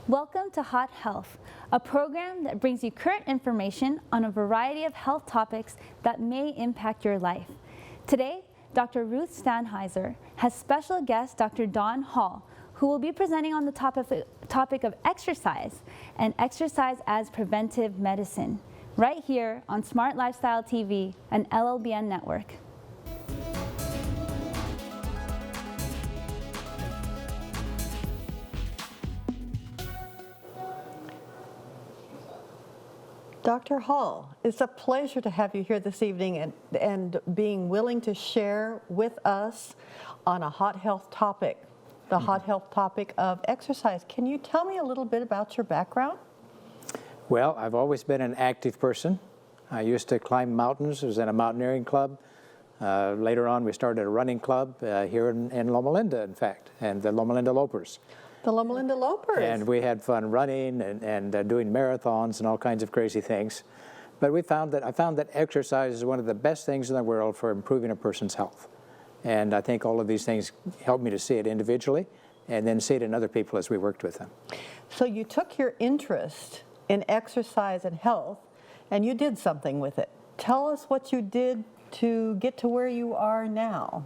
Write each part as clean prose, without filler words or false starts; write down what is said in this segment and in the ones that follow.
Welcome to Hot Health, a program that brings you current information on a variety of health topics that may impact your life. Today, Dr. Ruth Stanheiser has special guest Dr. Dawn Hall, who will be presenting on the topic of exercise and exercise as preventive medicine, right here on Smart Lifestyle TV and LLBN Network. Dr. Hall, it's a pleasure to have you here this evening and being willing to share with us on a hot health topic, the hot health topic of exercise. Can you tell me a little bit about your background? Well, I've always been an active person. I used to climb mountains. I was in a mountaineering club. Later on, we started a running club here in Loma Linda, in fact, and the Loma Linda Lopers. The Loma Linda Lopers. And we had fun running and doing marathons and all kinds of crazy things. But I found that exercise is one of the best things in the world for improving a person's health. And I think all of these things helped me to see it individually and then see it in other people as we worked with them. So you took your interest in exercise and health and you did something with it. Tell us what you did to get to where you are now.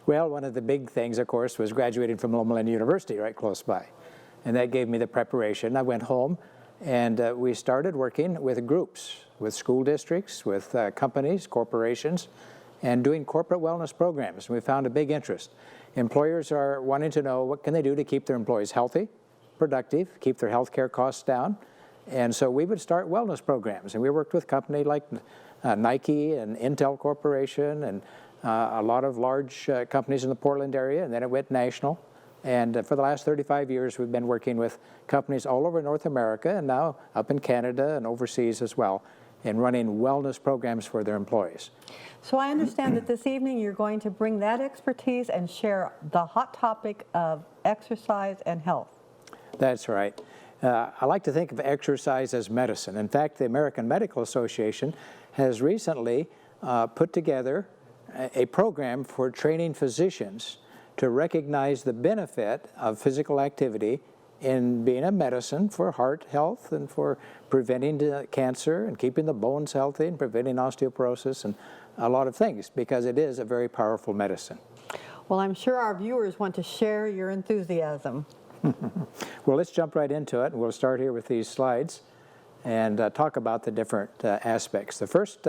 Well, one of the big things, of course, was graduating from Loma Linda University right close by. And that gave me the preparation. I went home and we started working with groups, with school districts, with companies, corporations, and doing corporate wellness programs. We found a big interest. Employers are wanting to know what can they do to keep their employees healthy, productive, keep their health care costs down. And so we would start wellness programs. And we worked with companies like Nike and Intel Corporation and a lot of large companies in the Portland area, and then it went national. And for the last 35 years, we've been working with companies all over North America and now up in Canada and overseas as well, and running wellness programs for their employees. So I understand that this evening you're going to bring that expertise and share the hot topic of exercise and health. That's right. I like to think of exercise as medicine. In fact, the American Medical Association has recently put together a program for training physicians to recognize the benefit of physical activity in being a medicine for heart health and for preventing cancer and keeping the bones healthy and preventing osteoporosis and a lot of things, because it is a very powerful medicine. Well, I'm sure our viewers want to share your enthusiasm. Well, let's jump right into it. We'll start here with these slides and talk about the different aspects. The first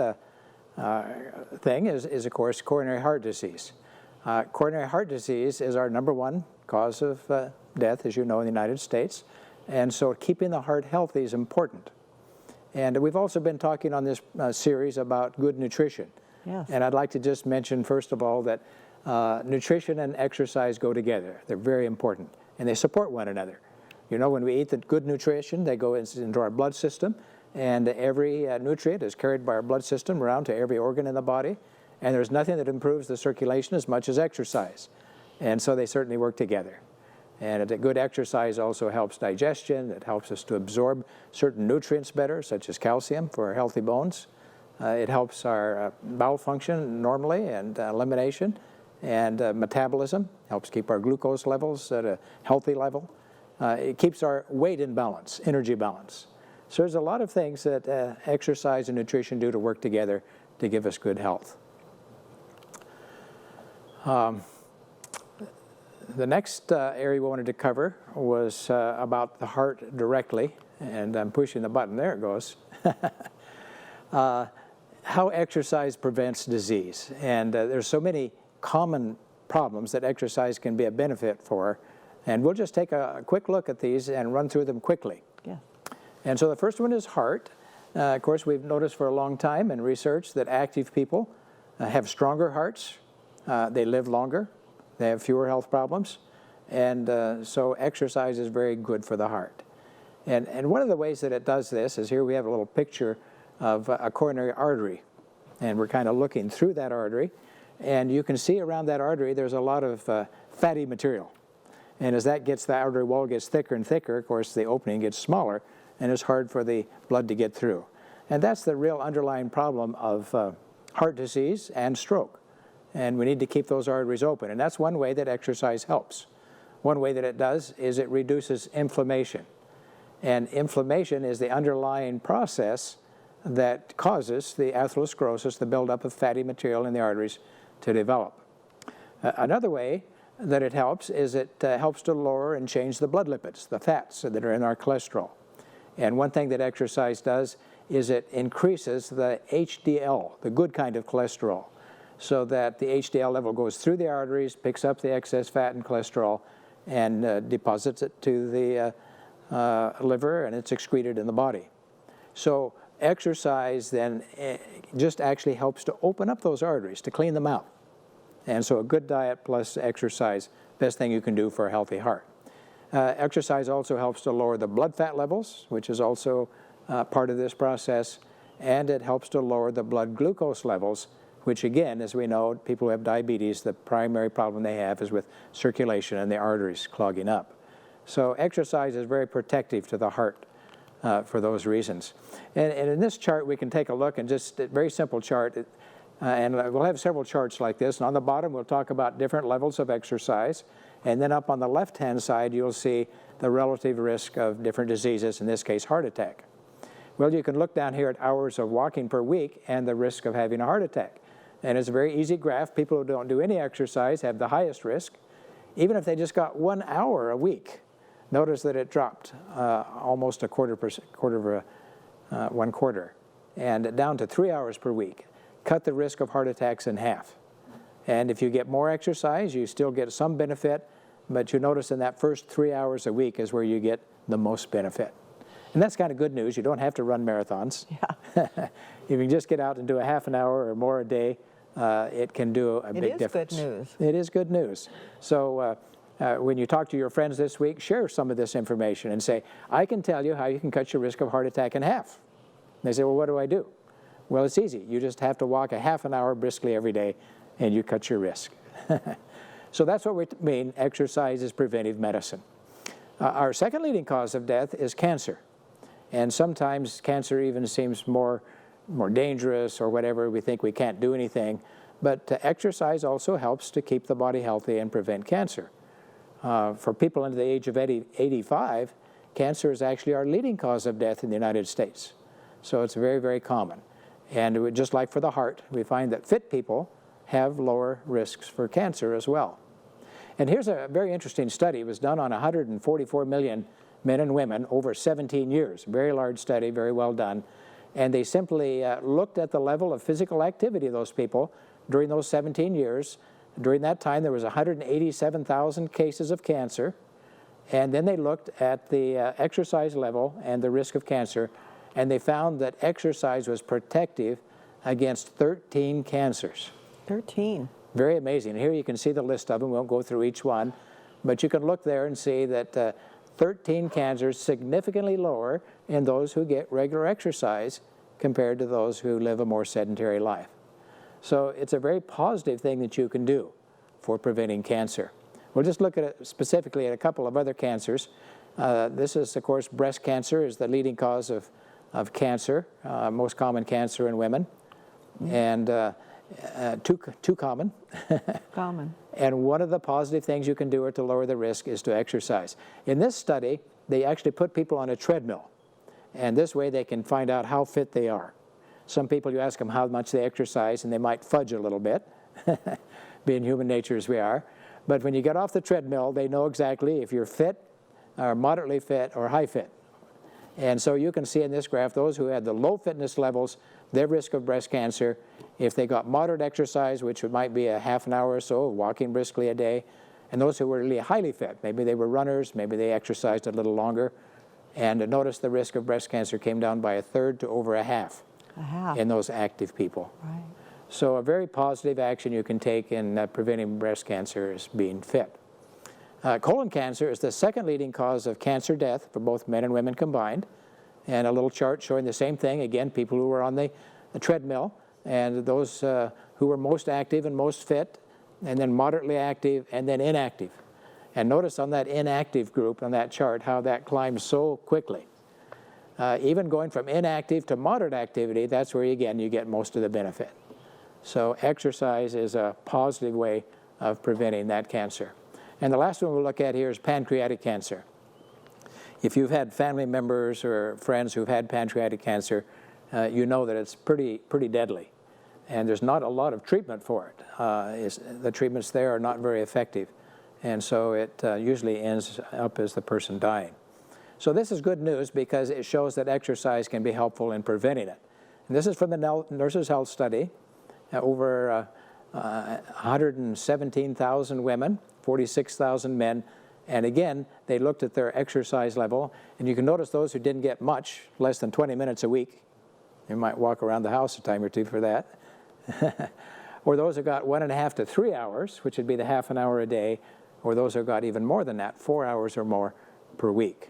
thing is, of course, coronary heart disease. Coronary heart disease is our #1 cause of death, as you know, in the United States. And so keeping the heart healthy is important. And we've also been talking on this series about good nutrition. Yes. And I'd like to just mention, first of all, that nutrition and exercise go together. They're very important, and they support one another. You know, when we eat the good nutrition, they go into our blood system, and every nutrient is carried by our blood system around to every organ in the body, and there's nothing that improves the circulation as much as exercise. And so they certainly work together. And a good exercise also helps digestion. It helps us to absorb certain nutrients better, such as calcium for our healthy bones. It helps our bowel function normally and elimination, and metabolism, helps keep our glucose levels at a healthy level. It keeps our weight in balance, energy balance. So there's a lot of things that exercise and nutrition do to work together to give us good health. The next area we wanted to cover was about the heart directly, and I'm pushing the button, there it goes. How exercise prevents disease. And there's so many common problems that exercise can be a benefit for, and we'll just take a quick look at these and run through them quickly. Yeah. And so the first one is heart. Of course, we've noticed for a long time in research that active people have stronger hearts, they live longer, they have fewer health problems, and so exercise is very good for the heart. And one of the ways that it does this is here we have a little picture of a coronary artery, and we're kind of looking through that artery, and you can see around that artery there's a lot of fatty material. And as the artery wall gets thicker and thicker, of course the opening gets smaller, and it's hard for the blood to get through. And that's the real underlying problem of heart disease and stroke. And we need to keep those arteries open, and that's one way that exercise helps. One way that it does is it reduces inflammation. And inflammation is the underlying process that causes the atherosclerosis, the buildup of fatty material in the arteries, to develop. Another way that it helps is it helps to lower and change the blood lipids, the fats that are in our cholesterol. And one thing that exercise does is it increases the HDL, the good kind of cholesterol, so that the HDL level goes through the arteries, picks up the excess fat and cholesterol, and deposits it to the liver, and it's excreted in the body. So exercise then just actually helps to open up those arteries, to clean them out. And so a good diet plus exercise, best thing you can do for a healthy heart. Exercise also helps to lower the blood fat levels, which is also part of this process, and it helps to lower the blood glucose levels, which again, as we know, people who have diabetes, the primary problem they have is with circulation and the arteries clogging up. So exercise is very protective to the heart for those reasons. And in this chart, we can take a look, and just a very simple chart, and we'll have several charts like this. And on the bottom, we'll talk about different levels of exercise. And then up on the left-hand side, you'll see the relative risk of different diseases, in this case, heart attack. Well, you can look down here at hours of walking per week and the risk of having a heart attack. And it's a very easy graph. People who don't do any exercise have the highest risk. Even if they just got 1 hour a week, notice that it dropped almost a one quarter, and down to 3 hours per week. Cut the risk of heart attacks in half. And if you get more exercise, you still get some benefit, but you notice in that first 3 hours a week is where you get the most benefit. And that's kind of good news. You don't have to run marathons. Yeah. If you can just get out and do a half an hour or more a day, it can do a big difference. It is good news. It is good news. So when you talk to your friends this week, share some of this information and say, I can tell you how you can cut your risk of heart attack in half. They say, well, what do I do? Well, it's easy. You just have to walk a half an hour briskly every day, and you cut your risk. So that's what we mean, exercise is preventive medicine. Our second leading cause of death is cancer. And sometimes cancer even seems more dangerous or whatever. We think we can't do anything. But exercise also helps to keep the body healthy and prevent cancer. For people under the age of 85, cancer is actually our leading cause of death in the United States. So it's very, very common. And just like for the heart, we find that fit people have lower risks for cancer as well. And here's a very interesting study. It was done on 144 million men and women over 17 years. Very large study, very well done. And they simply looked at the level of physical activity of those people during those 17 years. During that time, there was 187,000 cases of cancer. And then they looked at the exercise level and the risk of cancer, and they found that exercise was protective against 13 cancers. 13. Very amazing. Here you can see the list of them. We won't go through each one, but you can look there and see that 13 cancers significantly lower in those who get regular exercise compared to those who live a more sedentary life. So it's a very positive thing that you can do for preventing cancer. We'll just look at it specifically at a couple of other cancers. This is, of course, breast cancer is the leading cause of cancer, most common cancer in women, and too common. Common. And one of the positive things you can do to lower the risk is to exercise. In this study, they actually put people on a treadmill, and this way they can find out how fit they are. Some people, you ask them how much they exercise, and they might fudge a little bit, being human nature as we are. But when you get off the treadmill, they know exactly if you're fit, or moderately fit, or high fit. And so you can see in this graph, those who had the low fitness levels, their risk of breast cancer, if they got moderate exercise, which might be a half an hour or so, walking briskly a day, and those who were really highly fit, maybe they were runners, maybe they exercised a little longer, and notice the risk of breast cancer came down by 1/3 to over a half in those active people. Right. So a very positive action you can take in preventing breast cancer is being fit. Colon cancer is the second leading cause of cancer death for both men and women combined. And a little chart showing the same thing. Again, people who were on the treadmill, and those who were most active and most fit, and then moderately active, and then inactive. And notice on that inactive group on that chart how that climbs so quickly. Even going from inactive to moderate activity, that's where, again, you get most of the benefit. So exercise is a positive way of preventing that cancer. And the last one we'll look at here is pancreatic cancer. If you've had family members or friends who've had pancreatic cancer, you know that it's pretty deadly. And there's not a lot of treatment for it. The treatments there are not very effective. And so it usually ends up as the person dying. So this is good news because it shows that exercise can be helpful in preventing it. And this is from the Nurses' Health Study. Over 117,000 women, 46,000 men. And again, they looked at their exercise level. And you can notice those who didn't get much, less than 20 minutes a week. You might walk around the house a time or two for that. Or those who got 1.5 to 3 hours, which would be the half an hour a day. Or those who got even more than that, 4 hours or more per week.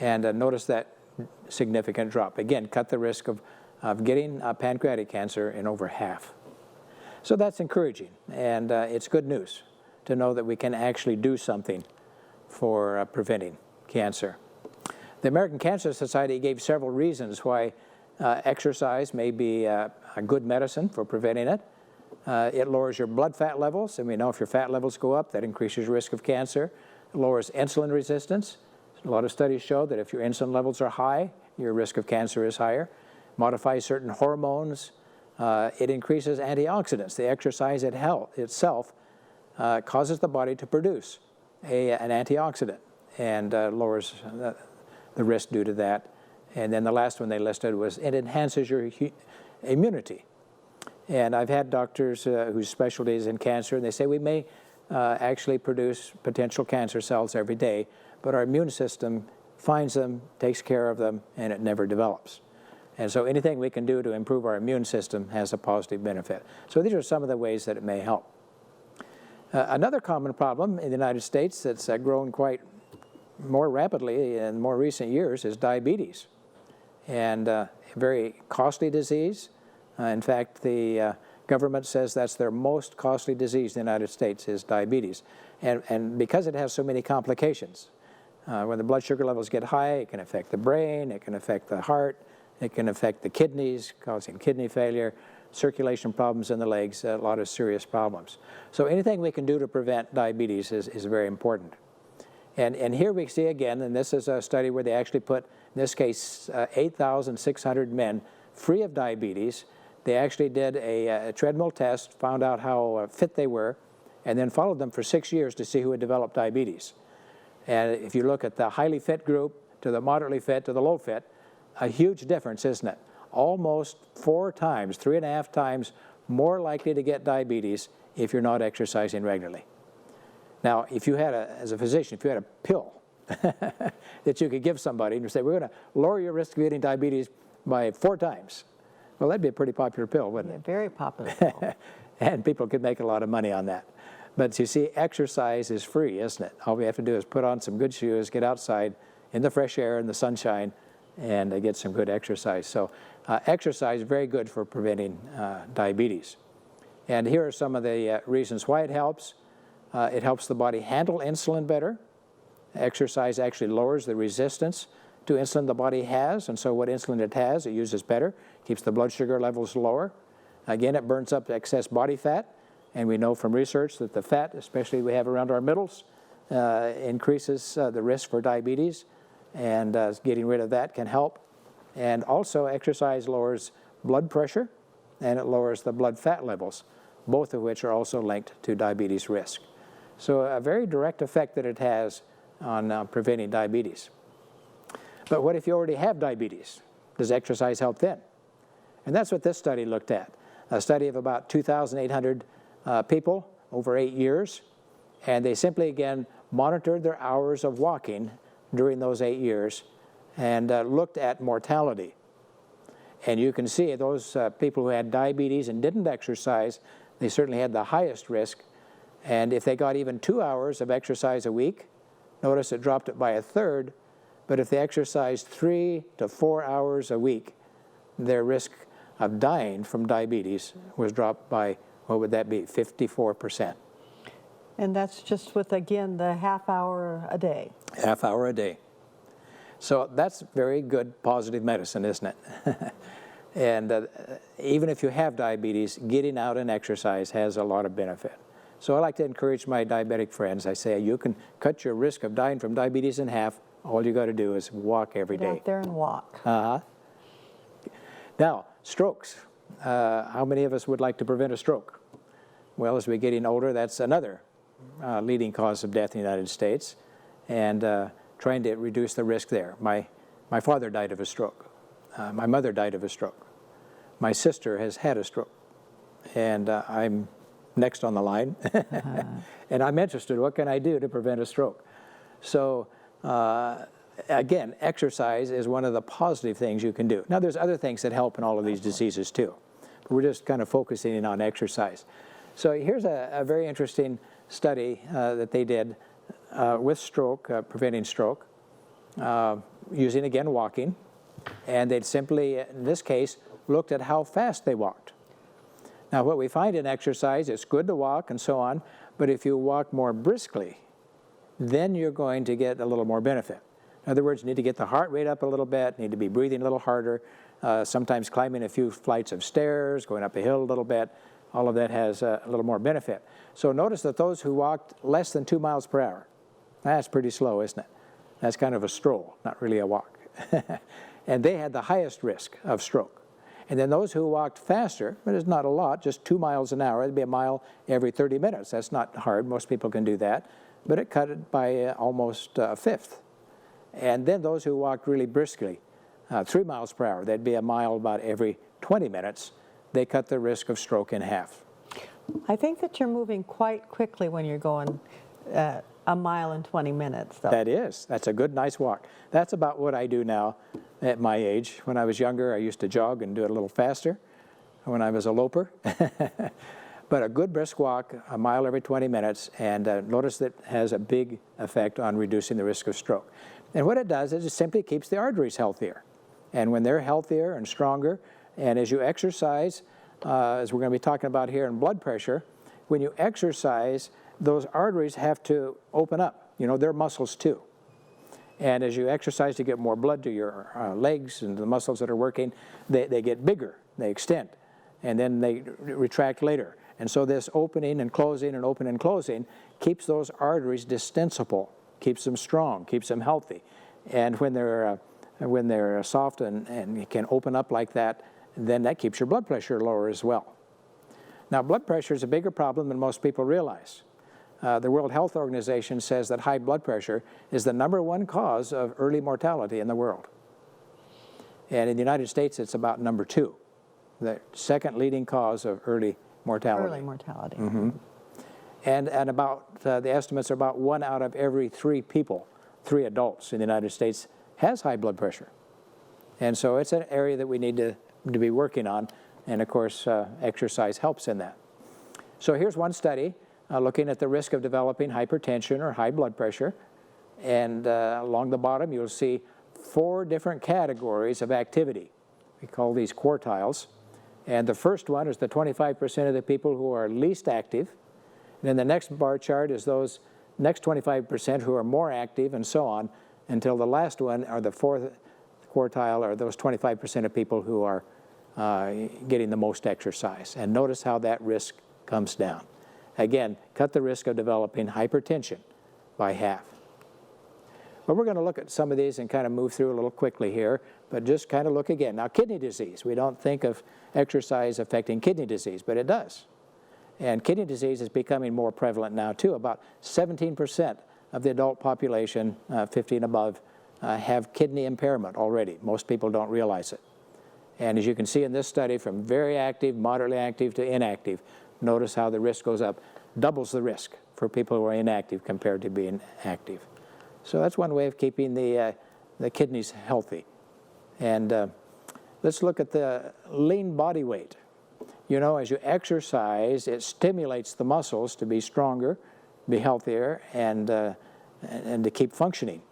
And notice that significant drop. Again, cut the risk of getting pancreatic cancer in over half. So that's encouraging, and it's good news to know that we can actually do something for preventing cancer. The American Cancer Society gave several reasons why exercise may be a good medicine for preventing it. It lowers your blood fat levels, and we know if your fat levels go up, that increases your risk of cancer. It lowers insulin resistance. A lot of studies show that if your insulin levels are high, your risk of cancer is higher. Modifies certain hormones. It increases antioxidants. The exercise itself causes the body to produce an antioxidant and lowers the risk due to that. And then the last one they listed was it enhances your immunity. And I've had doctors whose specialty is in cancer, and they say we may actually produce potential cancer cells every day, but our immune system finds them, takes care of them, and it never develops. And so anything we can do to improve our immune system has a positive benefit. So these are some of the ways that it may help. Another common problem in the United States that's grown quite more rapidly in more recent years is diabetes. And a very costly disease. In fact, the government says that's their most costly disease in the United States is diabetes. And because it has so many complications, when the blood sugar levels get high, it can affect the brain, it can affect the heart, it can affect the kidneys, causing kidney failure, circulation problems in the legs, a lot of serious problems. So anything we can do to prevent diabetes is very important. And here we see again, and this is a study where they actually put, in this case, 8,600 men free of diabetes. They actually did a treadmill test, found out how fit they were, and then followed them for 6 years to see who had developed diabetes. And if you look at the highly fit group to the moderately fit to the low fit, a huge difference, isn't it? Almost 4 times, 3.5 times more likely to get diabetes if you're not exercising regularly. Now, if you had as a physician, if you had a pill that you could give somebody and you say, we're going to lower your risk of getting diabetes by 4 times. Well, that'd be a pretty popular pill, wouldn't it? Very popular pill. And people could make a lot of money on that. But you see, exercise is free, isn't it? All we have to do is put on some good shoes, get outside in the fresh air and the sunshine, and get some good exercise. So exercise is very good for preventing diabetes. And here are some of the reasons why it helps. It helps the body handle insulin better. Exercise actually lowers the resistance to insulin the body has, and so what insulin it has, it uses better, keeps the blood sugar levels lower. Again, it burns up excess body fat, and we know from research that the fat, especially we have around our middles, increases the risk for diabetes, and getting rid of that can help. And also exercise lowers blood pressure, and it lowers the blood fat levels, both of which are also linked to diabetes risk. So a very direct effect that it has on preventing diabetes. But what if you already have diabetes? Does exercise help then? And that's what this study looked at. A study of about 2,800 people over 8 years. And they simply, again, monitored their hours of walking during those 8 years and looked at mortality. And you can see those people who had diabetes and didn't exercise, they certainly had the highest risk. And if they got even 2 hours of exercise a week, notice it dropped it by 1/3. But if they exercised 3 to 4 hours a week, their risk of dying from diabetes was dropped by, what would that be, 54%. And that's just with, again, the half hour a day. Half hour a day. So that's very good positive medicine, isn't it? And even if you have diabetes, getting out and exercise has a lot of benefit. So I like to encourage my diabetic friends. I say, you can cut your risk of dying from diabetes in half. All you got to do is walk every Get day. out there and walk. Now, strokes. How many of us would like to prevent a stroke? Well, as we're getting older, that's another leading cause of death in the United States, and trying to reduce the risk there. My father died of a stroke. My mother died of a stroke. My sister has had a stroke, and I'm next on the line, and I'm interested, what can I do to prevent a stroke? So again, exercise is one of the positive things you can do. Now, there's other things that help in all of these diseases too. We're just kind of focusing in on exercise. So here's a very interesting study that they did with stroke, preventing stroke, using, again, walking. And they'd simply, in this case, looked at how fast they walked. Now, what we find in exercise, it's good to walk and so on, but if you walk more briskly, then you're going to get a little more benefit. In other words, you need to get the heart rate up a little bit, need to be breathing a little harder, sometimes climbing a few flights of stairs, going up a hill a little bit. All of that has a little more benefit. So notice that those who walked less than 2 miles per hour, that's pretty slow, isn't it? That's kind of a stroll, not really a walk. And they had the highest risk of stroke. And then those who walked faster, but it's not a lot, just 2 miles an hour, it'd be a mile every 30 minutes. That's not hard, most people can do that, but it cut it by almost a fifth. And then those who walked really briskly, 3 miles per hour, that'd be a mile about every 20 minutes, they cut the risk of stroke in half. I think that you're moving quite quickly when you're going a mile in 20 minutes, though. That's a good, nice walk. That's about what I do now at my age. When I was younger, I used to jog and do it a little faster when I was a loper. But a good brisk walk, a mile every 20 minutes, and notice that has a big effect on reducing the risk of stroke. And what it does is it simply keeps the arteries healthier. And when they're healthier and stronger, and as you exercise, as we're going to be talking about here in blood pressure, when you exercise, those arteries have to open up. You know, they're muscles too. And as you exercise to get more blood to your legs and the muscles that are working, they get bigger, they extend, and then they retract later. And so this opening and closing and opening and closing keeps those arteries distensible, keeps them strong, keeps them healthy. And when they're soft and can open up like that, then that keeps your blood pressure lower as well. Now, blood pressure is a bigger problem than most people realize. The World Health Organization says that high blood pressure is the #1 cause of early mortality in the world. And in the United States, it's about #2, the second leading cause of early mortality. Early mortality. Mm-hmm. And about, the estimates are about 1 out of every 3 people, 3 adults in the United States, has high blood pressure. And so it's an area that we need to be working on. And of course, exercise helps in that. So here's one study looking at the risk of developing hypertension or high blood pressure. And along the bottom, you'll see 4 different categories of activity. We call these quartiles. And the first one is the 25% of the people who are least active. And then the next bar chart is those next 25% who are more active, and so on, until the last one, or the 4th quartile, are those 25% of people who are getting the most exercise. And notice how that risk comes down. Again, cut the risk of developing hypertension by half. But we're going to look at some of these and kind of move through a little quickly here, but just kind of look again. Now, kidney disease. We don't think of exercise affecting kidney disease, but it does. And kidney disease is becoming more prevalent now, too. About 17% of the adult population, 50 and above, have kidney impairment already. Most people don't realize it. And as you can see in this study, from very active, moderately active to inactive, notice how the risk goes up, doubles the risk for people who are inactive compared to being active. So that's one way of keeping the kidneys healthy. And let's look at the lean body weight. You know, as you exercise, it stimulates the muscles to be stronger, be healthier, and to keep functioning.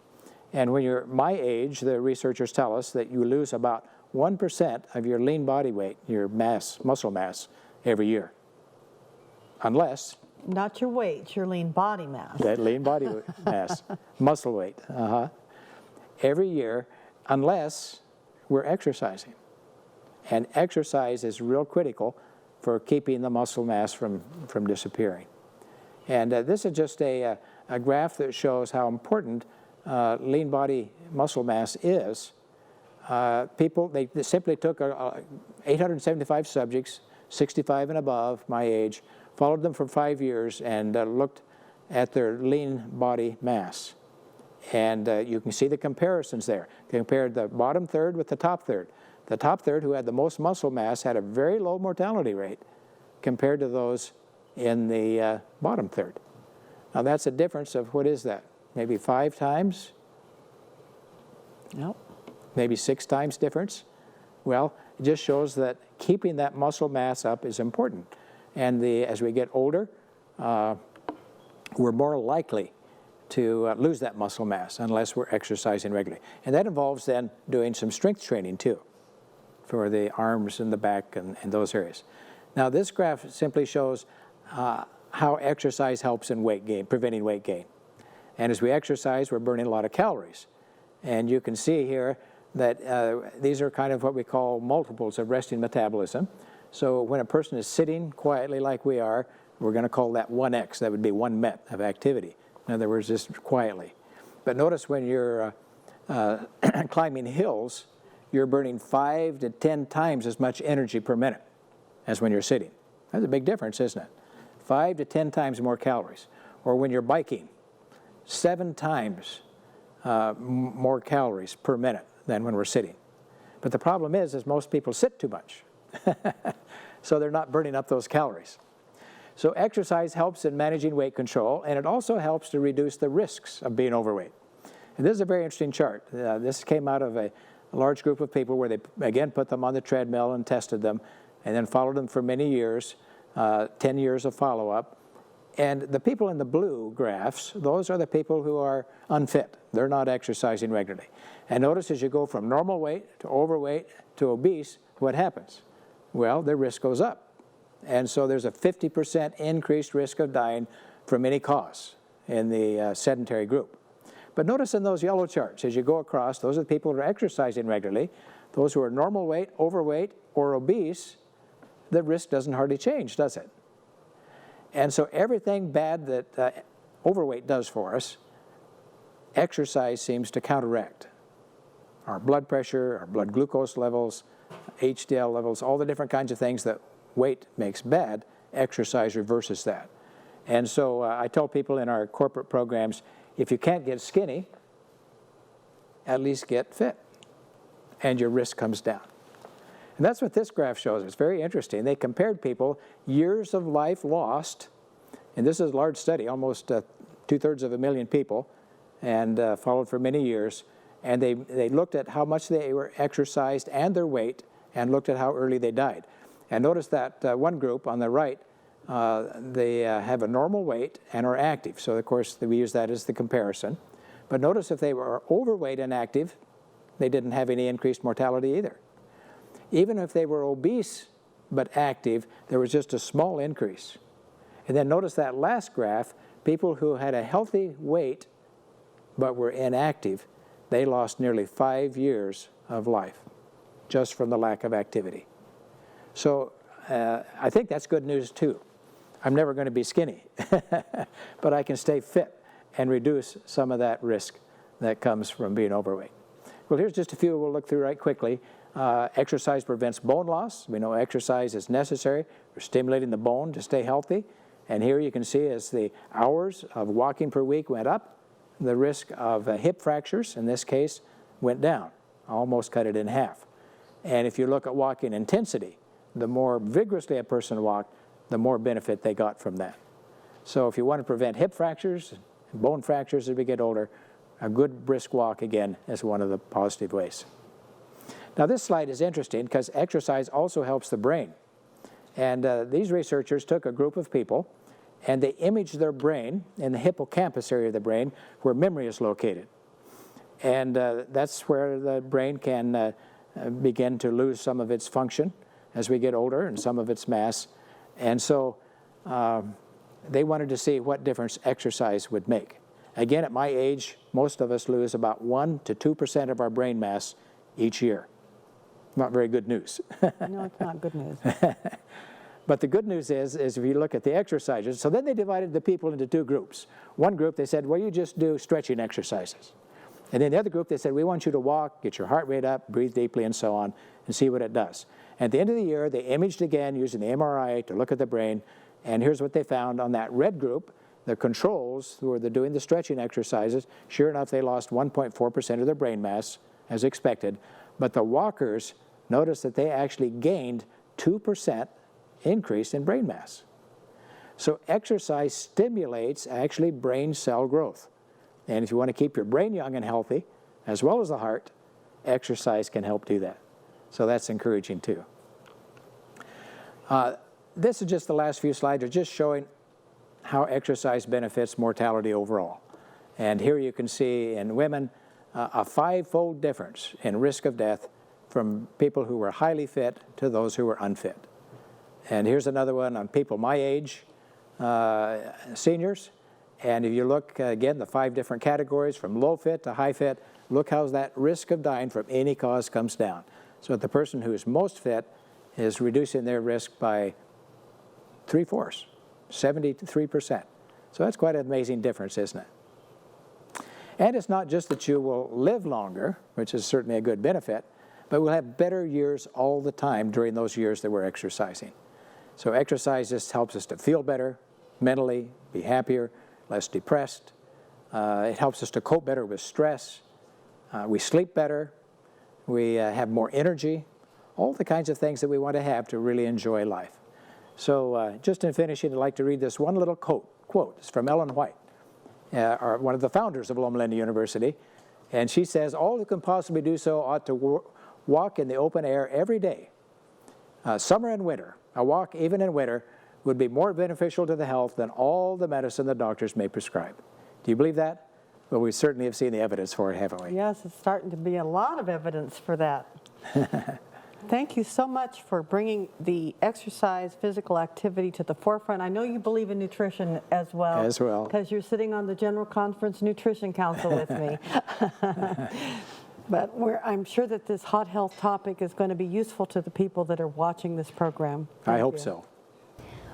And when you're my age, the researchers tell us that you lose about 1% of your lean body weight, your mass, muscle mass, every year. Unless... Not your weight, your lean body mass. That lean body mass, muscle weight, every year, unless we're exercising. And exercise is real critical for keeping the muscle mass from disappearing. And this is just a graph that shows how important lean body muscle mass is. They simply took 875 subjects, 65 and above, my age, followed them for 5 years, and looked at their lean body mass. And you can see the comparisons there. Compared the bottom third with the top third. The top third, who had the most muscle mass, had a very low mortality rate compared to those in the bottom third. Now that's a difference of, what is that? Maybe 5 times? Nope. Maybe 6 times difference? Well, it just shows that keeping that muscle mass up is important. And as we get older, we're more likely to lose that muscle mass unless we're exercising regularly. And that involves then doing some strength training too, for the arms and the back and those areas. Now this graph simply shows how exercise helps in weight gain, preventing weight gain. And as we exercise, we're burning a lot of calories. And you can see here that these are kind of what we call multiples of resting metabolism. So when a person is sitting quietly like we are, we're going to call that 1x. That would be 1 MET of activity. In other words, just quietly. But notice when you're climbing hills, you're burning 5 to 10 times as much energy per minute as when you're sitting. That's a big difference, isn't it? 5 to 10 times more calories. Or when you're biking, 7 times more calories per minute than when we're sitting. But the problem is most people sit too much. So they're not burning up those calories. So exercise helps in managing weight control, and it also helps to reduce the risks of being overweight. And this is a very interesting chart. This came out of a large group of people where they, again, put them on the treadmill and tested them, and then followed them for many years, 10 years of follow-up. And the people in the blue graphs, those are the people who are unfit. They're not exercising regularly. And notice as you go from normal weight to overweight to obese, what happens? Well, their risk goes up. And so there's a 50% increased risk of dying from any cause in the sedentary group. But notice in those yellow charts, as you go across, those are the people who are exercising regularly. Those who are normal weight, overweight, or obese, the risk doesn't hardly change, does it? And so everything bad that overweight does for us, exercise seems to counteract. Our blood pressure, our blood glucose levels, HDL levels, all the different kinds of things that weight makes bad, exercise reverses that. And so I tell people in our corporate programs, if you can't get skinny, at least get fit, and your risk comes down. And that's what this graph shows. It's very interesting. They compared people, years of life lost, and this is a large study, almost 2/3 of a million people, and followed for many years. And they looked at how much they were exercised and their weight, and looked at how early they died. And notice that one group on the right, they have a normal weight and are active. So of course we use that as the comparison. But notice if they were overweight and active, they didn't have any increased mortality either. Even if they were obese but active, there was just a small increase. And then notice that last graph, people who had a healthy weight but were inactive, they lost nearly 5 years of life just from the lack of activity. So I think that's good news too. I'm never going to be skinny, but I can stay fit and reduce some of that risk that comes from being overweight. Well, here's just a few we'll look through right quickly. Exercise prevents bone loss. We know exercise is necessary for stimulating the bone to stay healthy. And here you can see as the hours of walking per week went up, the risk of hip fractures, in this case, went down, almost cut it in half. And if you look at walking intensity, the more vigorously a person walked, the more benefit they got from that. So if you want to prevent hip fractures, bone fractures as we get older, a good brisk walk, again, is one of the positive ways. Now this slide is interesting because exercise also helps the brain. And these researchers took a group of people and they imaged their brain in the hippocampus area of the brain where memory is located. And that's where the brain can begin to lose some of its function as we get older and some of its mass. And so they wanted to see what difference exercise would make. Again, at my age, most of us lose about 1 to 2% of our brain mass each year. Not very good news. No, it's not good news. But the good news is if you look at the exercises, so then they divided the people into two groups. One group, they said, well, you just do stretching exercises. And then the other group, they said, we want you to walk, get your heart rate up, breathe deeply, and so on, and see what it does. At the end of the year, they imaged again using the MRI to look at the brain, and here's what they found on that red group. The controls, who were doing the stretching exercises, sure enough, they lost 1.4% of their brain mass, as expected. But the walkers, noticed that they actually gained 2% increase in brain mass. So exercise stimulates actually brain cell growth. And if you want to keep your brain young and healthy, as well as the heart, exercise can help do that. So that's encouraging too. This is just the last few slides are just showing how exercise benefits mortality overall. And here you can see in women a 5-fold difference in risk of death from people who were highly fit to those who were unfit. And here's another one on people my age, seniors. And if you look, again, the 5 different categories from low fit to high fit, look how that risk of dying from any cause comes down. So the person who is most fit is reducing their risk by 3/4, 73%. So that's quite an amazing difference, isn't it? And it's not just that you will live longer, which is certainly a good benefit, but we'll have better years all the time during those years that we're exercising. So exercise just helps us to feel better mentally, be happier, less depressed. It helps us to cope better with stress. We sleep better. We have more energy. All the kinds of things that we want to have to really enjoy life. So just in finishing, I'd like to read this one little quote. It's from Ellen White, one of the founders of Loma Linda University. And she says, all who can possibly do so ought to walk in the open air every day. Summer and winter, a walk even in winter, would be more beneficial to the health than all the medicine the doctors may prescribe. Do you believe that? Well, we certainly have seen the evidence for it, haven't we? Yes, it's starting to be a lot of evidence for that. Thank you so much for bringing the exercise, physical activity to the forefront. I know you believe in nutrition as well. As well. Because you're sitting on the General Conference Nutrition Council with me. But I'm sure that this hot health topic is going to be useful to the people that are watching this program. I hope so.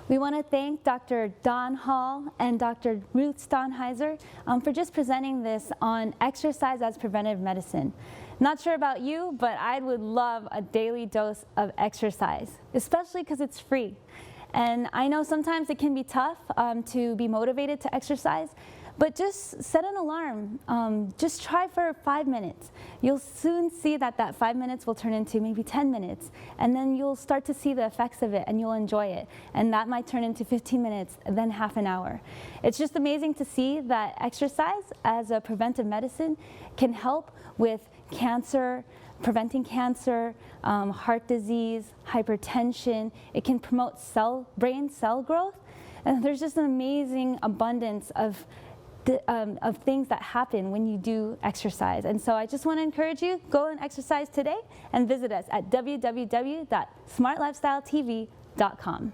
We want to thank Dr. Don Hall and Dr. Ruth Staunheiser for just presenting this on exercise as preventive medicine. Not sure about you, but I would love a daily dose of exercise, especially because it's free. And I know sometimes it can be tough to be motivated to exercise, but just set an alarm. Just try for 5 minutes. You'll soon see that 5 minutes will turn into maybe 10 minutes, and then you'll start to see the effects of it and you'll enjoy it. And that might turn into 15 minutes, and then half an hour. It's just amazing to see that exercise as a preventive medicine can help with cancer, preventing cancer, heart disease, hypertension. It can promote brain cell growth. And there's just an amazing abundance of things that happen when you do exercise. And so I just want to encourage you, go and exercise today and visit us at www.smartlifestyletv.com.